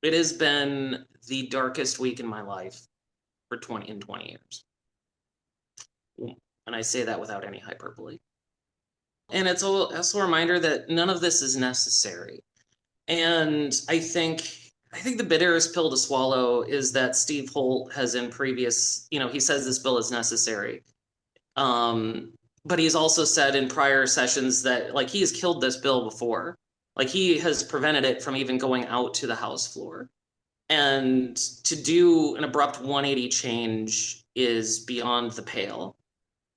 It has been the darkest week in my life for 20 years. And I say that without any hyperbole. And it's also a reminder that none of this is necessary. And I think the bitterest pill to swallow is that Steve Holt has in previous, he says this bill is necessary. Um, but he's also said in prior sessions that like he has killed this bill before. Like he has prevented it from even going out to the House floor. And to do an abrupt 180 change is beyond the pale.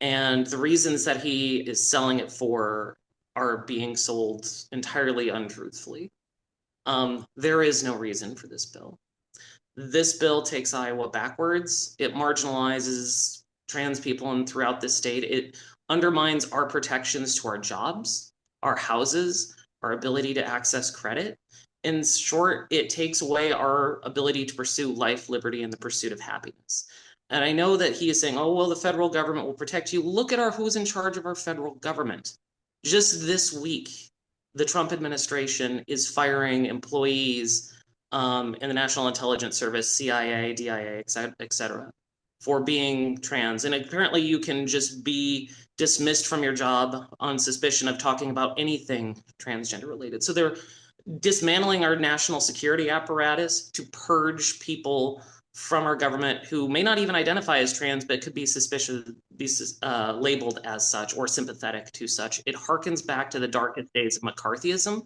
And the reasons that he is selling it for are being sold entirely untruthfully. There is no reason for this bill. This bill takes Iowa backwards. It marginalizes trans people and throughout the state. It undermines our protections to our jobs, our houses, our ability to access credit. In short, it takes away our ability to pursue life, liberty, and the pursuit of happiness. And I know that he is saying, oh, well, the federal government will protect you. Look at who's in charge of our federal government. Just this week, the Trump administration is firing employees in the National Intelligence Service, CIA, DIA, et cetera, for being trans. And apparently, you can just be dismissed from your job on suspicion of talking about anything transgender related. So they're dismantling our national security apparatus to purge people from our government who may not even identify as trans, but could be suspicious, be labeled as such or sympathetic to such. It harkens back to the darkest days of McCarthyism.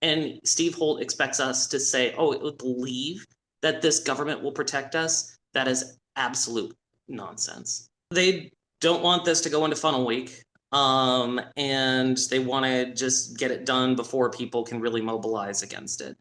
And Steve Holt expects us to say, oh, believe that this government will protect us. That is absolute nonsense. They don't want this to go into funnel week. And they want to just get it done before people can really mobilize against it.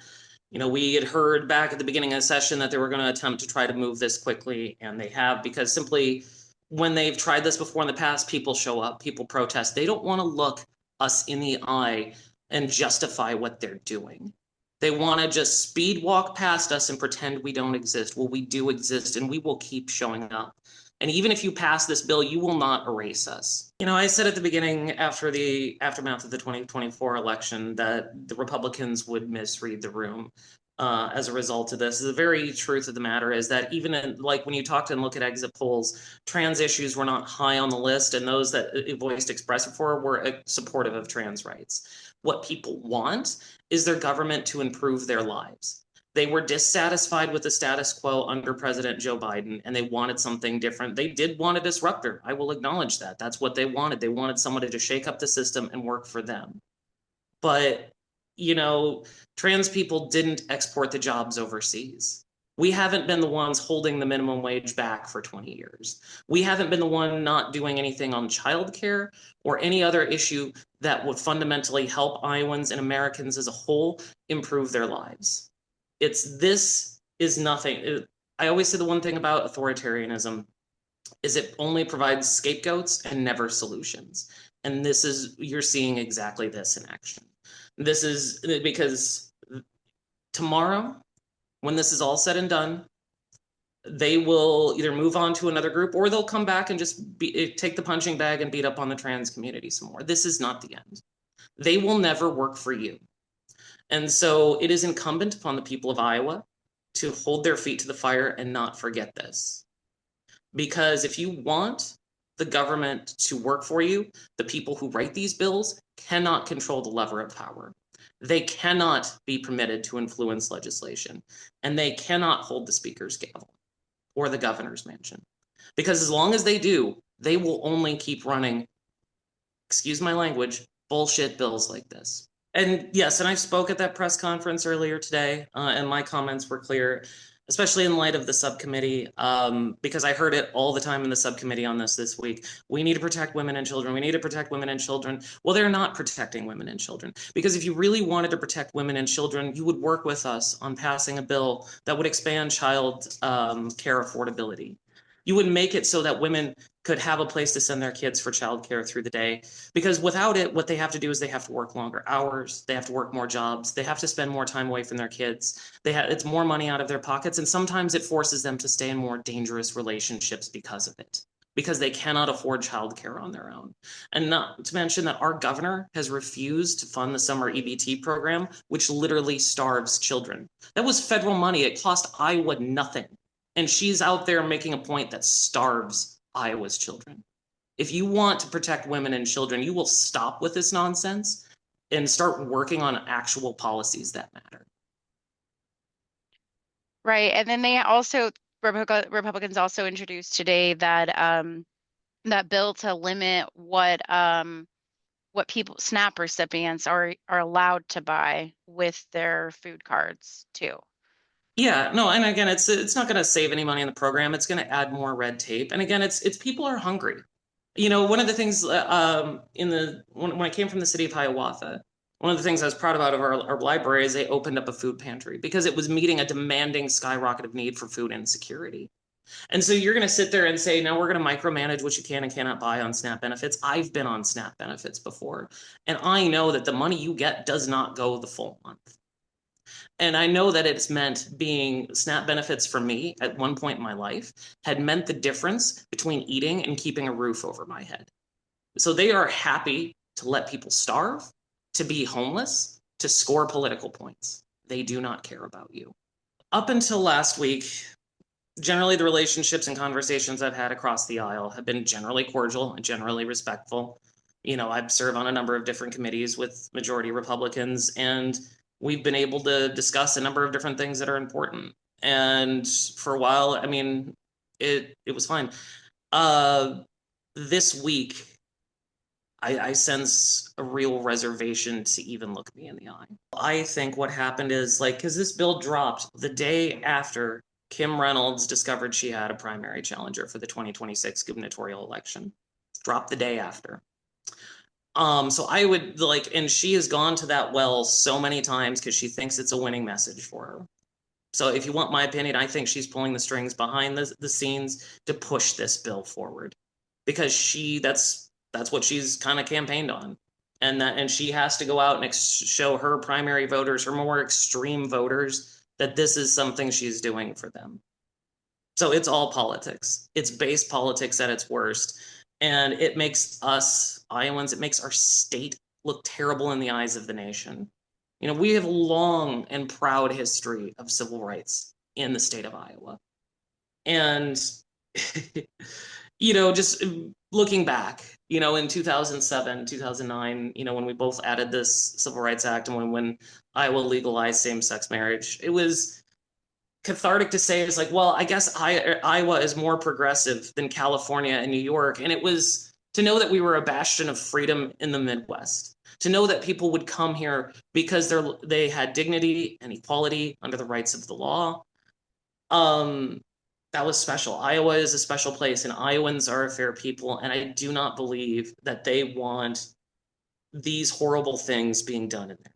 We had heard back at the beginning of the session that they were going to attempt to try to move this quickly, and they have, because simply when they've tried this before in the past, people show up, people protest. They don't want to look us in the eye and justify what they're doing. They want to just speed walk past us and pretend we don't exist. Well, we do exist, and we will keep showing up. And even if you pass this bill, you will not erase us. I said at the beginning, after the aftermath of the 2024 election, that the Republicans would misread the room as a result of this. The very truth of the matter is that even like when you talk and look at exit polls, trans issues were not high on the list, and those that it voiced expressive for were supportive of trans rights. What people want is their government to improve their lives. They were dissatisfied with the status quo under President Joe Biden, and they wanted something different. They did want a disruptor. I will acknowledge that. That's what they wanted. They wanted somebody to shake up the system and work for them. But, you know, trans people didn't export the jobs overseas. We haven't been the ones holding the minimum wage back for 20 years. We haven't been the one not doing anything on childcare or any other issue that would fundamentally help Iowans and Americans as a whole improve their lives. This is nothing. I always say the one thing about authoritarianism is it only provides scapegoats and never solutions. And you're seeing exactly this in action. This is because tomorrow, when this is all said and done, they will either move on to another group or they'll come back and just take the punching bag and beat up on the trans community some more. This is not the end. They will never work for you. And so it is incumbent upon the people of Iowa to hold their feet to the fire and not forget this. Because if you want the government to work for you, the people who write these bills cannot control the lever of power. They cannot be permitted to influence legislation, and they cannot hold the speaker's gavel or the governor's mansion. Because as long as they do, they will only keep running, excuse my language, bullshit bills like this. And yes, and I spoke at that press conference earlier today, and my comments were clear, especially in light of the subcommittee, because I heard it all the time in the subcommittee on this week. We need to protect women and children. We need to protect women and children. Well, they're not protecting women and children, because if you really wanted to protect women and children, you would work with us on passing a bill that would expand child care affordability. You would make it so that women could have a place to send their kids for childcare through the day. Because without it, what they have to do is they have to work longer hours, they have to work more jobs, they have to spend more time away from their kids. It's more money out of their pockets, and sometimes it forces them to stay in more dangerous relationships because of it. because they cannot afford childcare on their own. And not to mention that our governor has refused to fund the summer EBT program, which literally starves children. That was federal money. It cost Iowa nothing. And she's out there making a point that starves Iowa's children. If you want to protect women and children, you will stop with this nonsense and start working on actual policies that matter. Right. And then they also, Republicans also introduced today that that bill to limit what people, SNAP recipients are allowed to buy with their food cards too. Yeah, no, and again, it's not going to save any money in the program. It's going to add more red tape. And again, it's people are hungry. One of the things in the when I came from the city of Hiawatha, one of the things I was proud about of our library is they opened up a food pantry because it was meeting a demanding skyrocket of need for food insecurity. And so you're going to sit there and say, now we're going to micromanage what you can and cannot buy on SNAP benefits. I've been on SNAP benefits before, and I know that the money you get does not go the full month. And I know that it's meant being SNAP benefits for me at one point in my life had meant the difference between eating and keeping a roof over my head. So they are happy to let people starve, to be homeless, to score political points. They do not care about you. Up until last week, generally the relationships and conversations I've had across the aisle have been generally cordial and generally respectful. I serve on a number of different committees with majority Republicans, and we've been able to discuss a number of different things that are important. And for a while, I mean, it was fine. Uh, this week, I sense a real reservation to even look me in the eye. I think what happened is because this bill dropped the day after Kim Reynolds discovered she had a primary challenger for the 2026 gubernatorial election. Dropped the day after. So I would and she has gone to that well so many times because she thinks it's a winning message for her. So if you want my opinion, I think she's pulling the strings behind the scenes to push this bill forward because that's what she's kind of campaigned on. And she has to go out and show her primary voters, her more extreme voters, that this is something she's doing for them. So it's all politics. It's base politics at its worst. And it makes us Iowans, it makes our state look terrible in the eyes of the nation. We have a long and proud history of civil rights in the state of Iowa. And, just looking back, in 2007, 2009, when we both added this Civil Rights Act and when Iowa legalized same sex marriage, it was cathartic to say is well, I guess Iowa is more progressive than California and New York. And it was to know that we were a bastion of freedom in the Midwest, to know that people would come here because they had dignity and equality under the rights of the law. That was special. Iowa is a special place, and Iowans are a fair people. And I do not believe that they want these horrible things being done in there.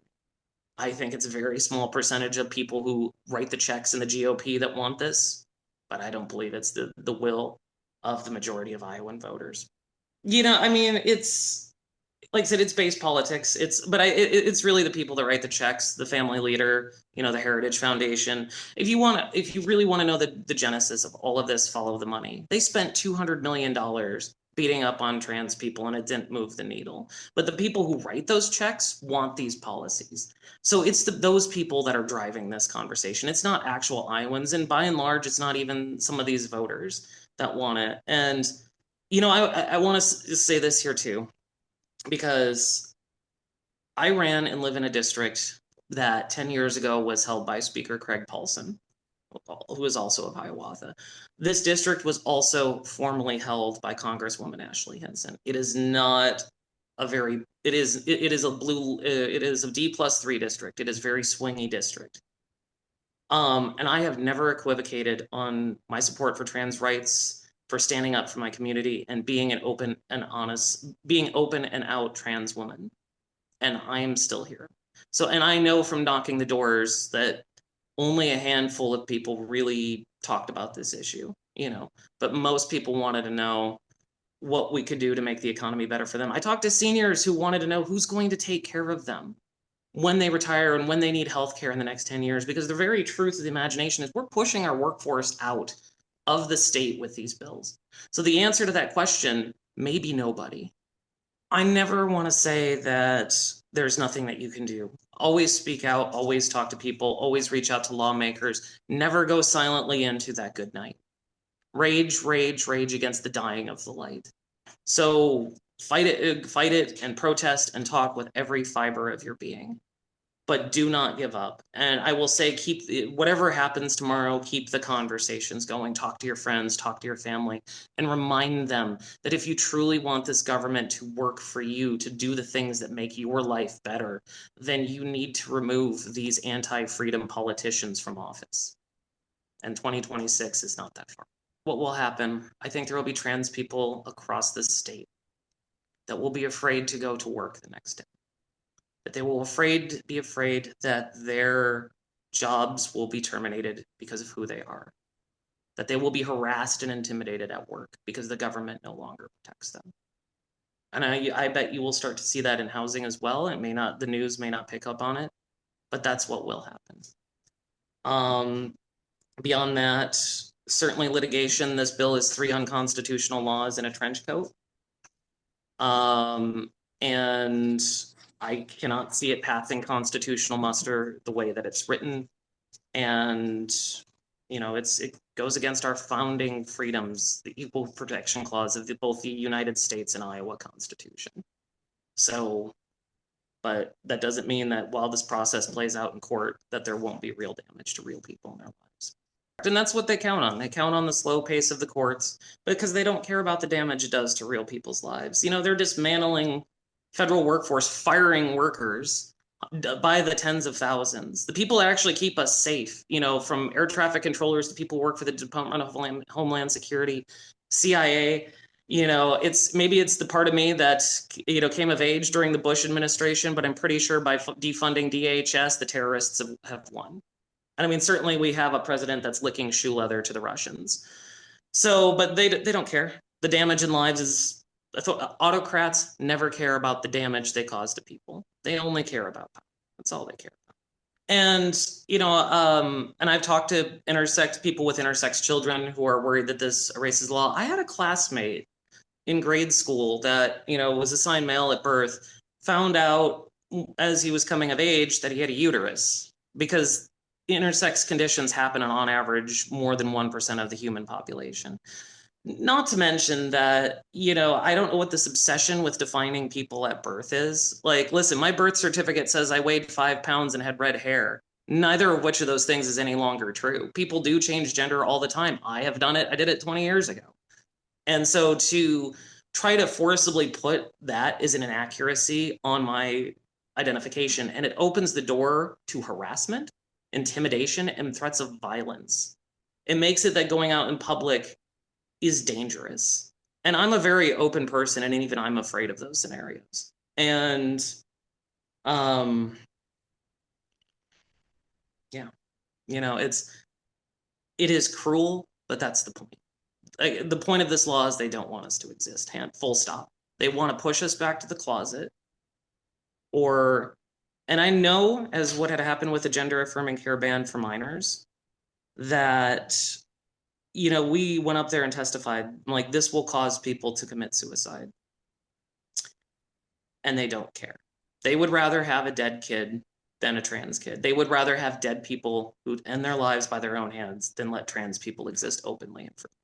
I think it's a very small percentage of people who write the checks in the GOP that want this, but I don't believe it's the will of the majority of Iowan voters. I mean, it's like I said, it's base politics. It's really the people that write the checks, the family leader, the Heritage Foundation. If you really want to know the genesis of all of this, follow the money. They spent $200 million beating up on trans people, and it didn't move the needle. But the people who write those checks want these policies. So it's those people that are driving this conversation. It's not actual Iowans, and by and large, it's not even some of these voters that want it. And I want to say this here too, because I ran and live in a district that 10 years ago was held by Speaker Craig Paulson, who is also of Hiawatha. This district was also formerly held by Congresswoman Ashley Hinson. It is not a very, it is a D+3 district. It is a very swingy district. And I have never equivocated on my support for trans rights, for standing up for my community, and being an open and out trans woman. And I'm still here. So, and I know from knocking the doors that only a handful of people really talked about this issue, but most people wanted to know what we could do to make the economy better for them. I talked to seniors who wanted to know who's going to take care of them when they retire and when they need health care in the next 10 years, because the very truth of the imagination is we're pushing our workforce out of the state with these bills? So the answer to that question may be nobody. I never want to say that there's nothing that you can do. Always speak out, always talk to people, always reach out to lawmakers. Never go silently into that good night. Rage, rage, rage against the dying of the light. So fight it, and protest and talk with every fiber of your being. But do not give up. And I will say, whatever happens tomorrow, keep the conversations going. Talk to your friends, talk to your family, and remind them that if you truly want this government to work for you, to do the things that make your life better, then you need to remove these anti-freedom politicians from office. And 2026 is not that far. What will happen? I think there will be trans people across the state that will be afraid to go to work the next day, that they will be afraid that their jobs will be terminated because of who they are, that they will be harassed and intimidated at work because the government no longer protects them. And I bet you will start to see that in housing as well. It may not, the news may not pick up on it, but that's what will happen. Beyond that, certainly litigation. This bill is 3 unconstitutional laws in a trench coat. And I cannot see it passing constitutional muster the way that it's written. And, it goes against our founding freedoms, the Equal Protection Clause of both the United States and Iowa Constitution. So, but that doesn't mean that while this process plays out in court, that there won't be real damage to real people in their lives. And that's what they count on. They count on the slow pace of the courts because they don't care about the damage it does to real people's lives. They're dismantling federal workforce, firing workers by the tens of thousands. The people that actually keep us safe, from air traffic controllers to people who work for the Department of Homeland Security, CIA. It's the part of me that came of age during the Bush administration, but I'm pretty sure by defunding DHS, the terrorists have won. And I mean, certainly we have a president that's licking shoe leather to the Russians. So, but they don't care. The damage in lives is, autocrats never care about the damage they cause to people. They only care about power. That's all they care about. And, and I've talked to people with intersex children who are worried that this erases law. I had a classmate in grade school that, was assigned male at birth, found out as he was coming of age that he had a uterus because intersex conditions happen on average more than 1% of the human population. Not to mention that, I don't know what this obsession with defining people at birth is. Like, listen, my birth certificate says I weighed 5 pounds and had red hair. Neither of which of those things is any longer true. People do change gender all the time. I have done it. I did it 20 years ago. And so to try to forcibly put that as an inaccuracy on my identification, and it opens the door to harassment, intimidation, and threats of violence. It makes it that going out in public is dangerous. And I'm a very open person, and even I'm afraid of those scenarios. And yeah, it is cruel, but that's the point. Like, the point of this law is they don't want us to exist. Full stop. They want to push us back to the closet, and I know, as what had happened with the gender affirming care ban for minors, that we went up there and testified like this will cause people to commit suicide, and they don't care. They would rather have a dead kid than a trans kid. They would rather have dead people who end their lives by their own hands than let trans people exist openly and freely.